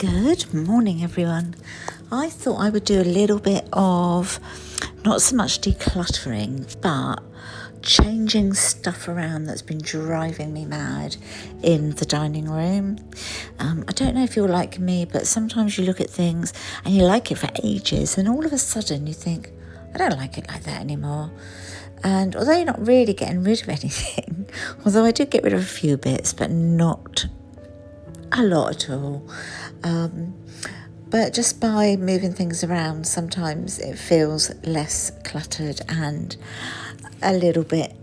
Good morning, everyone. I thought I would do a little bit of not so much decluttering, but changing stuff around that's been driving me mad in the dining room. I don't know if you're like me, but sometimes you look at things and you like it for ages, and all of a sudden you think, I don't like it like that anymore. And although you're not really getting rid of anything, although I did get rid of a few bits, but not a lot at all. But just by moving things around, sometimes it feels less cluttered and a little bit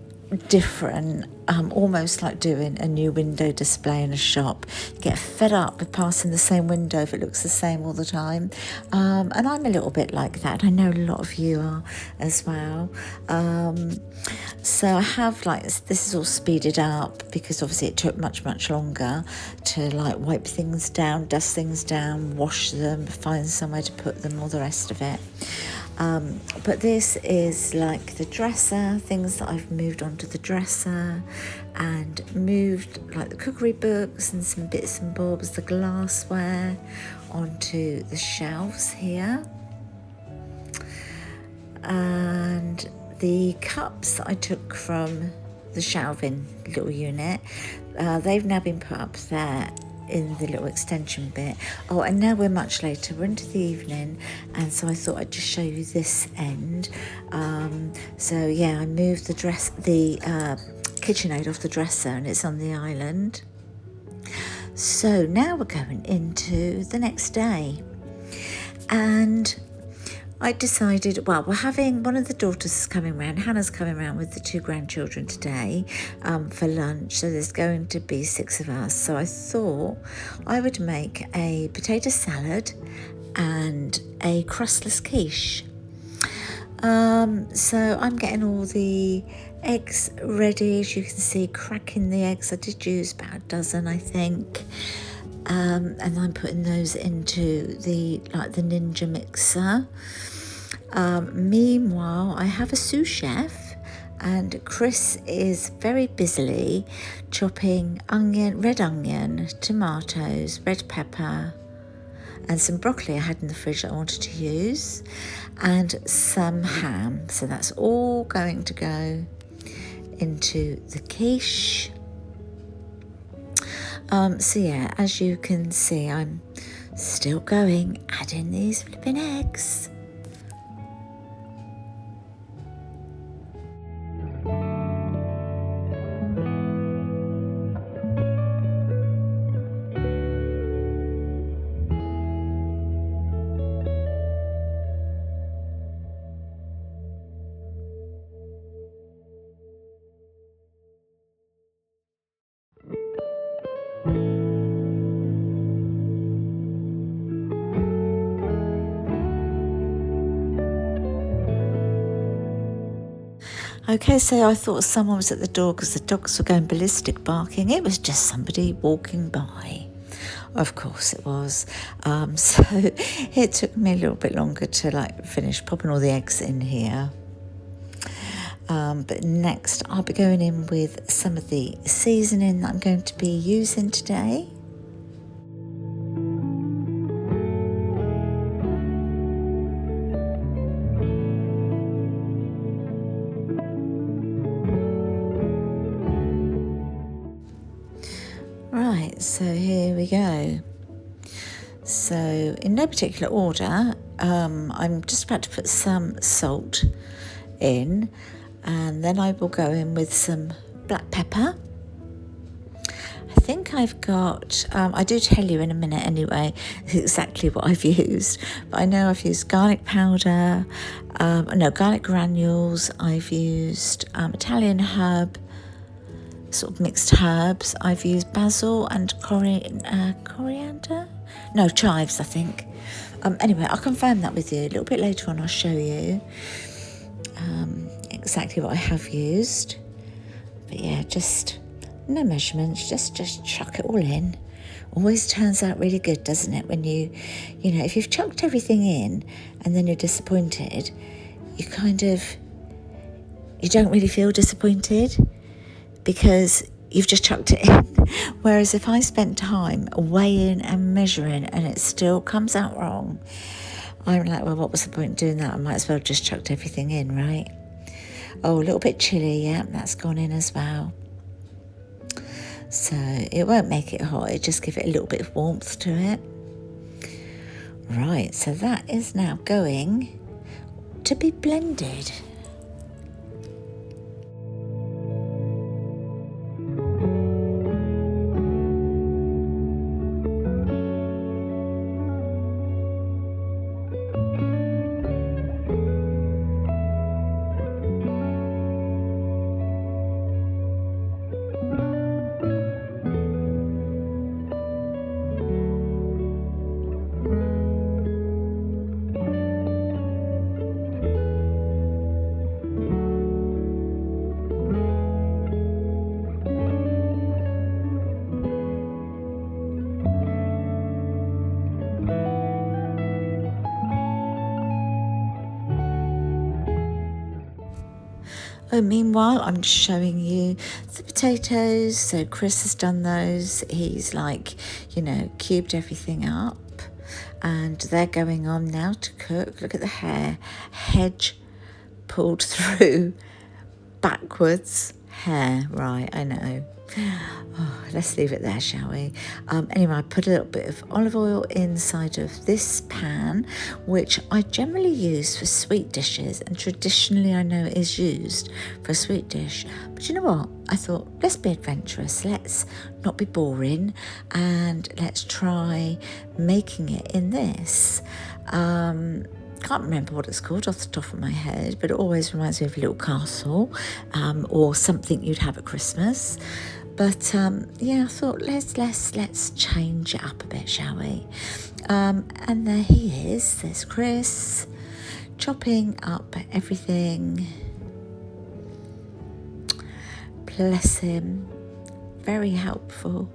different, almost like doing a new window display in a shop. You get fed up with passing the same window if it looks the same all the time, and I'm a little bit like that. I know a lot of you are as well. So I have this is all speeded up because obviously it took much longer to wipe things down, dust things down, wash them, find somewhere to put them, all the rest of it. But this is like the dresser, things that I've moved onto the dresser and moved like the cookery books and some bits and bobs, the glassware onto the shelves here. And the cups that I took from the shelving little unit, they've now been put up there in the little extension bit. Oh, and now we're much later, we're into the evening, and so I thought I'd just show you this end. So yeah, I moved the KitchenAid off the dresser and it's on the island. So now we're going into the next day, and I decided, we're having one of the daughters coming round. Hannah's coming round with the two grandchildren today for lunch. So there's going to be 6 of us. So I thought I would make a potato salad and a crustless quiche. So I'm getting all the eggs ready. As you can see, cracking the eggs. I did use about a dozen, I think. And I'm putting those into the Ninja mixer. Meanwhile, I have a sous chef, and Chris is very busily chopping red onion, tomatoes, red pepper, and some broccoli I had in the fridge that I wanted to use, and some ham. So that's all going to go into the quiche. So yeah, as you can see, I'm still adding these flipping eggs. Okay, so I thought someone was at the door because the dogs were going ballistic barking. It was just somebody walking by. Of course it was. So it took me a little bit longer to finish popping all the eggs in here. But next I'll be going in with some of the seasoning that I'm going to be using today. Right, so here we go. So in no particular order, I'm just about to put some salt in, and then I will go in with some black pepper. I think I've got, I do tell you in a minute anyway exactly what I've used, but I know I've used garlic powder, garlic granules, I've used Italian herb, sort of mixed herbs. I've used basil and coriander? No, chives, I think. Anyway, I'll confirm that with you a little bit later on. I'll show you exactly what I have used. But yeah, just no measurements, just chuck it all in. Always turns out really good, doesn't it? When you know, if you've chucked everything in and then you're disappointed, you don't really feel disappointed, because you've just chucked it in. Whereas if I spent time weighing and measuring and it still comes out wrong, I'm like, well, what was the point in doing that? I might as well have just chucked everything in, right? Oh, a little bit chilly, yeah, that's gone in as well. So it won't make it hot, it just give it a little bit of warmth to it. Right, so that is now going to be blended. Oh, meanwhile, I'm showing you the potatoes. So Chris has done those. He's cubed everything up. And they're going on now to cook. Look at the hair. Hedge pulled through backwards. Hair, right, I know. Oh, let's leave it there, shall we? Anyway, I put a little bit of olive oil inside of this pan, which I generally use for sweet dishes, and traditionally I know it is used for a sweet dish. But you know what? I thought, let's be adventurous, let's not be boring, and let's try making it in this. Can't remember what it's called off the top of my head, but it always reminds me of a little castle, or something you'd have at Christmas. But I thought let's change it up a bit, shall we? And there he is. There's Chris chopping up everything. Bless him. Very helpful.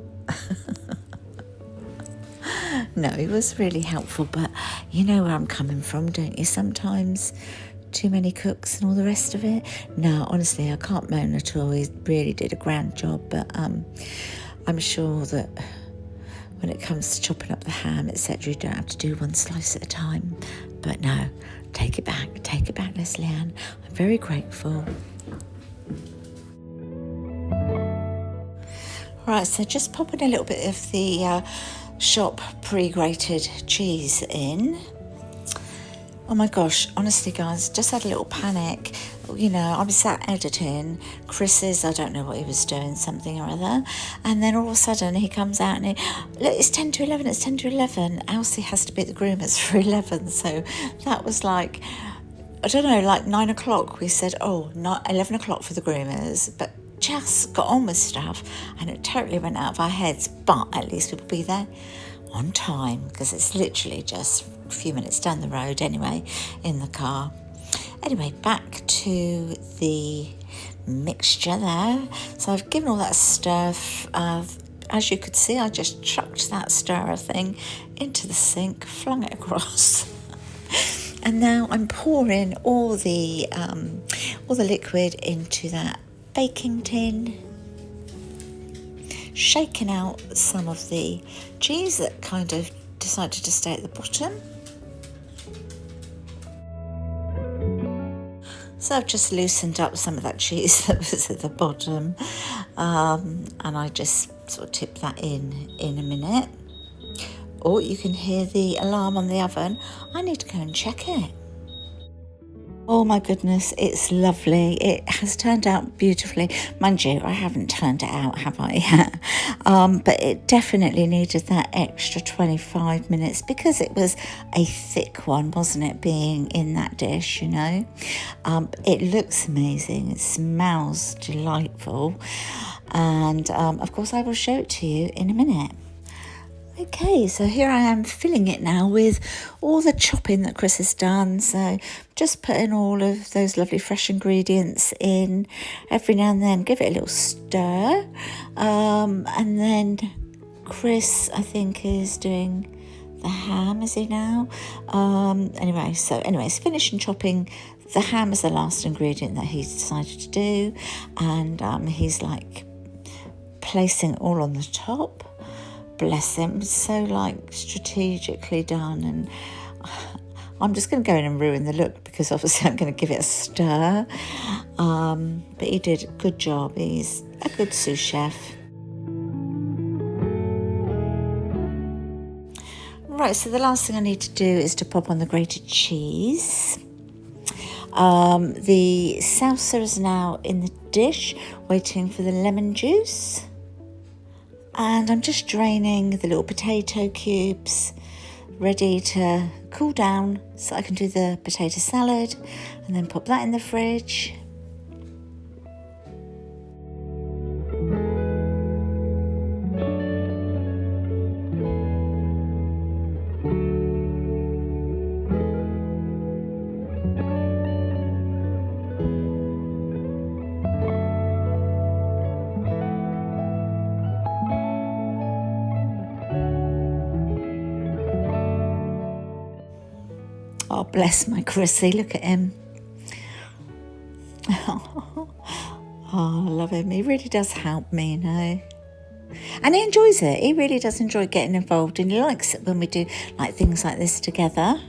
No, he was really helpful, but you know where I'm coming from, don't you? Sometimes too many cooks and all the rest of it. No, honestly, I can't moan at all. He really did a grand job, but I'm sure that when it comes to chopping up the ham, etc., you don't have to do one slice at a time. But no, take it back, Lesleyanne. I'm very grateful. Right, so just popping a little bit of the shop pre-grated cheese in. Oh my gosh, honestly guys, just had a little panic. You know, I was sat editing Chris's, I don't know what he was doing, something or other, and then all of a sudden he comes out and look, it's 10 to 11, Elsie has to be at the groomers for 11, so that was like, I don't know, like 9 o'clock. We said, not 11 o'clock for the groomers, but just got on with stuff and it totally went out of our heads, but at least we'll be there on time because it's literally just a few minutes down the road anyway in the car. Anyway, back to the mixture there. So I've given all that stuff. As you could see, I just chucked that stirrer thing into the sink, flung it across. And now I'm pouring all the liquid into that baking tin, shaking out some of the cheese that kind of decided to stay at the bottom. So I've just loosened up some of that cheese that was at the bottom, and I just sort of tip that in a minute. Oh, you can hear the alarm on the oven. I need to go and check it. Oh my goodness, it's lovely. It has turned out beautifully. Mind you, I haven't turned it out, have I? But it definitely needed that extra 25 minutes because it was a thick one, wasn't it, being in that dish, you know? It looks amazing. It smells delightful. And of course, I will show it to you in a minute. Okay, so here I am filling it now with all the chopping that Chris has done. So just putting all of those lovely fresh ingredients in every now and then, give it a little stir. And then Chris, I think, is doing the ham, is he now? Anyways, finishing chopping. The ham is the last ingredient that he's decided to do. And he's like placing it all on the top. Bless him, so like strategically done. And I'm just going to go in and ruin the look because obviously I'm going to give it a stir. But he did a good job. He's a good sous chef. Right, so the last thing I need to do is to pop on the grated cheese. The salsa is now in the dish, waiting for the lemon juice. And I'm just draining the little potato cubes, ready to cool down so I can do the potato salad and then pop that in the fridge. Oh, bless my Chrissy, look at him. Oh, I love him. He really does help me, you know. And he enjoys it. He really does enjoy getting involved, and he likes it when we do like things like this together.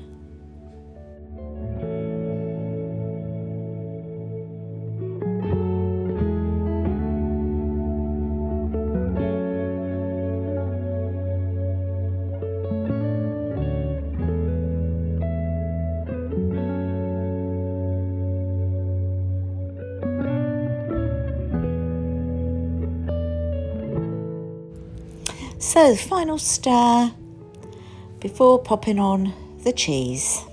So the final stir before popping on the cheese.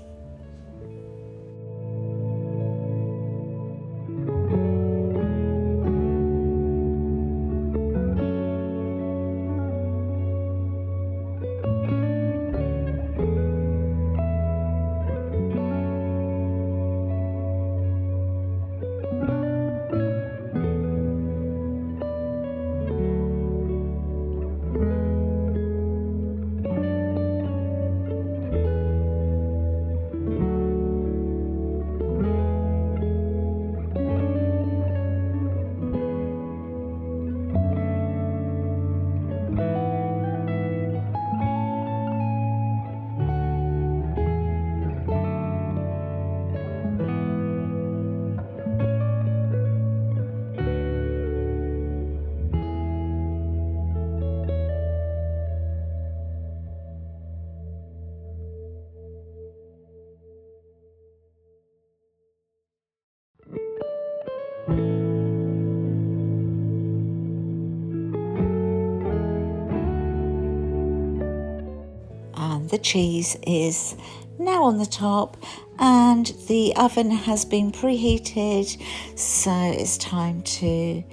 The cheese is now on the top and the oven has been preheated, so it's time to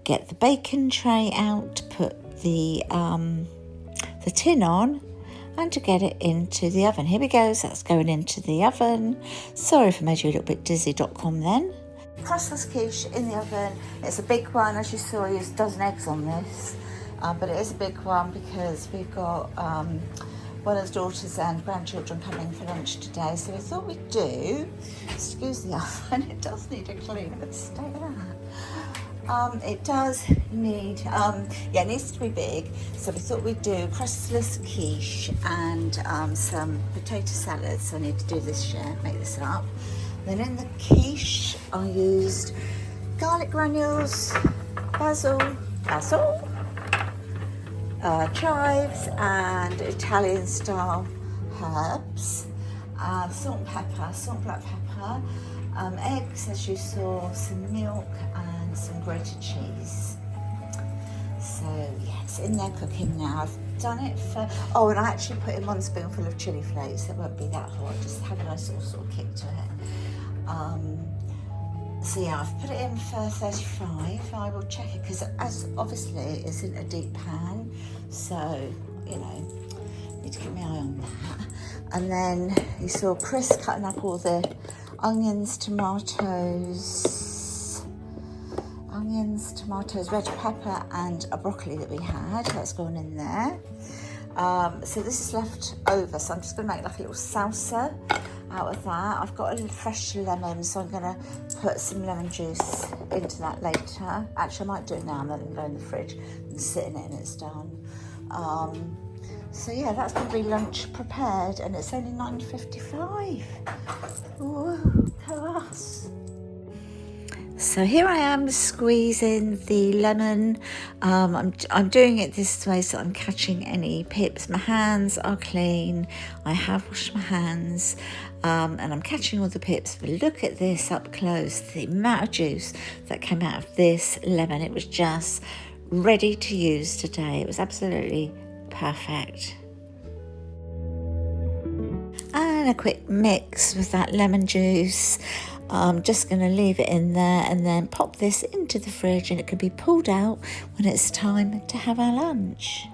get the bacon tray out, put the tin on and to get it into the oven. Here we go, so that's going into the oven. Sorry if I made you a little bit dizzy.com then. Crustless quiche in the oven. It's a big one, as you saw. I used a dozen eggs on this, but it is a big one because we've got Bella's daughters and grandchildren coming for lunch today, so we thought we'd do, excuse the oven, it does need a clean, but stay with that. It does need, it needs to be big, so we thought we'd do crustless quiche and some potato salad, so I need to do this make this up. Then in the quiche, I used garlic granules, basil, chives and Italian style herbs, salt and pepper, salt and black pepper, eggs as you saw, some milk and some grated cheese. So yeah, it's in there cooking now. I've done it for, and I actually put in 1 spoonful of chilli flakes. It won't be that hot, just have a nice little sort of kick to it. So yeah, I've put it in for 35. I will check it because as obviously it isn't a deep pan, so you know, need to keep my eye on that. And then you saw Chris cutting up all the onions, tomatoes, red pepper and a broccoli that we had. That's going in there. So this is left over, so I'm just going to make like a little salsa out of that. I've got a little fresh lemon, so I'm going to put some lemon juice into that later. Actually, I might do it now and then go in the fridge and sit in it and it's done. So yeah, that's probably lunch prepared, and it's only 9:55. Whoa, class. So here I am squeezing the lemon. I'm doing it this way so I'm catching any pips. My hands are clean. I have washed my hands, and I'm catching all the pips. But look at this up close, the amount of juice that came out of this lemon. It was just ready to use today. It was absolutely perfect. And a quick mix with that lemon juice. I'm just going to leave it in there and then pop this into the fridge, and it can be pulled out when it's time to have our lunch.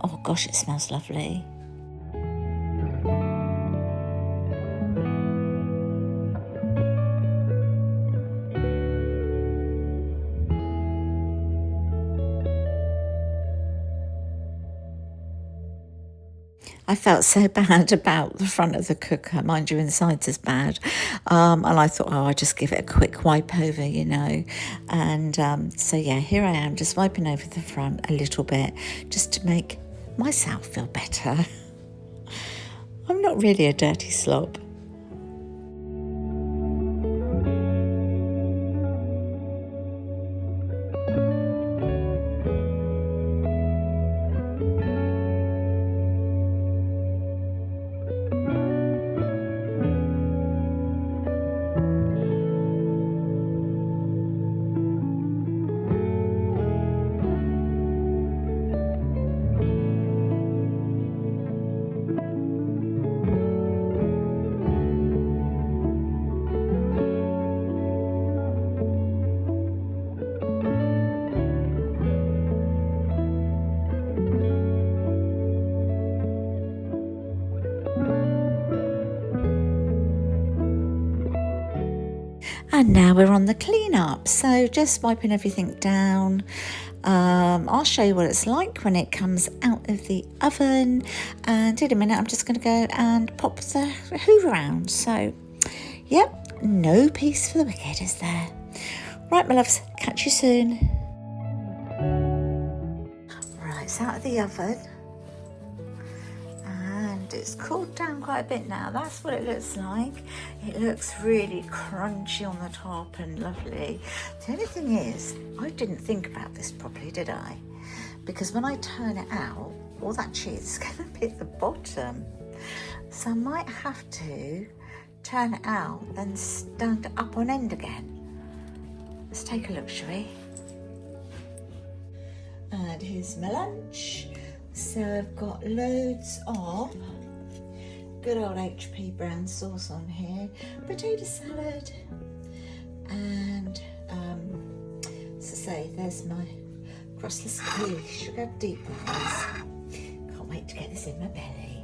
Oh gosh, it smells lovely. I felt so bad about the front of the cooker, mind you, inside's as bad. And I thought, oh, I'll just give it a quick wipe over, you know. And so, yeah, here I am, just wiping over the front a little bit, just to make myself feel better. I'm not really a dirty slob. And now we're on the clean up, so just wiping everything down. I'll show you what it's like when it comes out of the oven, and in a minute I'm just going to go and pop the hoover around. So yep, no peace for the wicked, is there? Right, my loves, catch you soon. Right, it's out of the oven. It's cooled down quite a bit now. That's what it looks like. It looks really crunchy on the top and lovely. The only thing is, I didn't think about this properly, did I? Because when I turn it out, all that cheese is going to be at the bottom. So I might have to turn it out and stand it up on end again. Let's take a look, shall we? And here's my lunch. So I've got loads of good old HP brown sauce on here, potato salad, and so say there's my crustless sugar deep ones. Can't wait to get this in my belly.